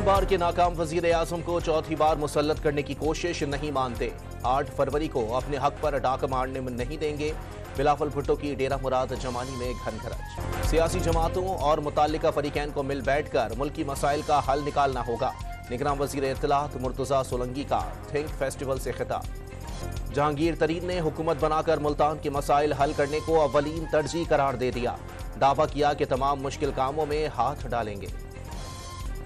बार के नाकाम वजीर आजम को चौथी बार मुसल्लत करने की कोशिश नहीं मानते। 8 फरवरी को अपने हक पर डाका मारने में नहीं देंगे। बिलावल भुट्टो की डेरा मुराद जमानी में घनघरज। सियासी जमातों और मुताल्लिका फरीकैन को मिल बैठकर मुल्की मसाइल का हल निकालना होगा। निगरान वजीर इत्तलात मुर्तजा सोलंगी का थिंक फेस्टिवल से खिताब। जहांगीर तरीन ने हुकूमत बनाकर मुल्तान के मसाइल हल करने को अव्वलीन तरजीह करार दे दिया। दावा किया कि तमाम मुश्किल कामों में हाथ डालेंगे।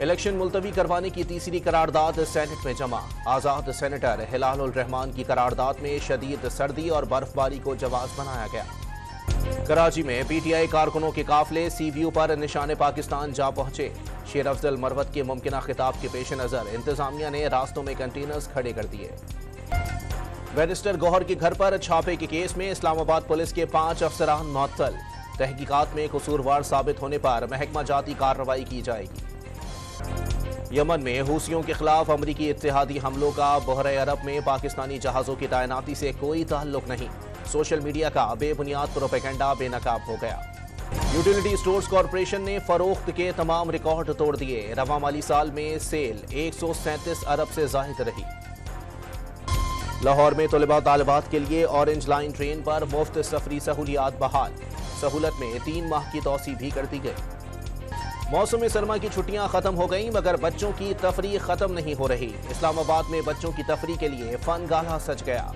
इलेक्शन मुलतवी करवाने की तीसरी करारदाद सेनेट में जमा। आजाद सेनेटर हिलाल उल रहमान की करारदाद में शदीद सर्दी और बर्फबारी को जवाब बनाया गया। कराची में पीटीआई कारकुनों के काफिले सीव्यू पर निशाने पाकिस्तान जा पहुंचे। शेर अफजल मरवत के मुमकिना खिताब के पेश नजर इंतजामिया ने रास्तों में कंटेनर्स खड़े कर दिए। बैरिस्टर गौहर के घर पर छापे के केस में इस्लामाबाद पुलिस के 5 अफसरान मुअत्तल। तहकीकात में कसूरवार साबित होने पर महकमा जाती कार्रवाई की जाएगी। यमन में हूसियों के खिलाफ अमरीकी इत्तेहादी हमलों का बहरे अरब में पाकिस्तानी जहाजों की तैनाती से कोई ताल्लुक नहीं। सोशल मीडिया का बेबुनियाद प्रोपेगेंडा बेनकाब हो गया। यूटिलिटी स्टोर्स कॉरपोरेशन ने फरोख्त के तमाम रिकॉर्ड तोड़ दिए। रवा माली साल में सेल 137 अरब से जाहिद रही। लाहौर में तलबा तालिबात के लिए ऑरेंज लाइन ट्रेन पर मुफ्त सफरी सहूलियात बहाल। सहूलत में 3 माह की तौसी भी कर दी गई। मौसम सरमा की छुट्टियां खत्म हो गईं मगर बच्चों की तफरी खत्म नहीं हो रही। इस्लामाबाद में बच्चों की तफरी के लिए फन गाला सज गया।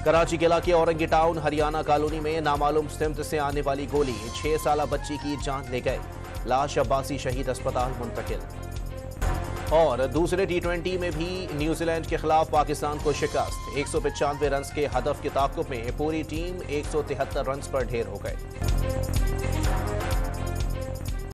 कराची के इलाके औरंगी टाउन हरियाणा कॉलोनी में नामालूम सिमत से आने वाली गोली 6 साला बच्ची की जान ले गई। लाश अब्बासी शहीद अस्पताल मुंतकिल। और दूसरे T20 में भी न्यूजीलैंड के खिलाफ पाकिस्तान को शिकस्त। 195 रन के हदफ के ताक़ुब में पूरी टीम 173 रन पर ढेर हो गई।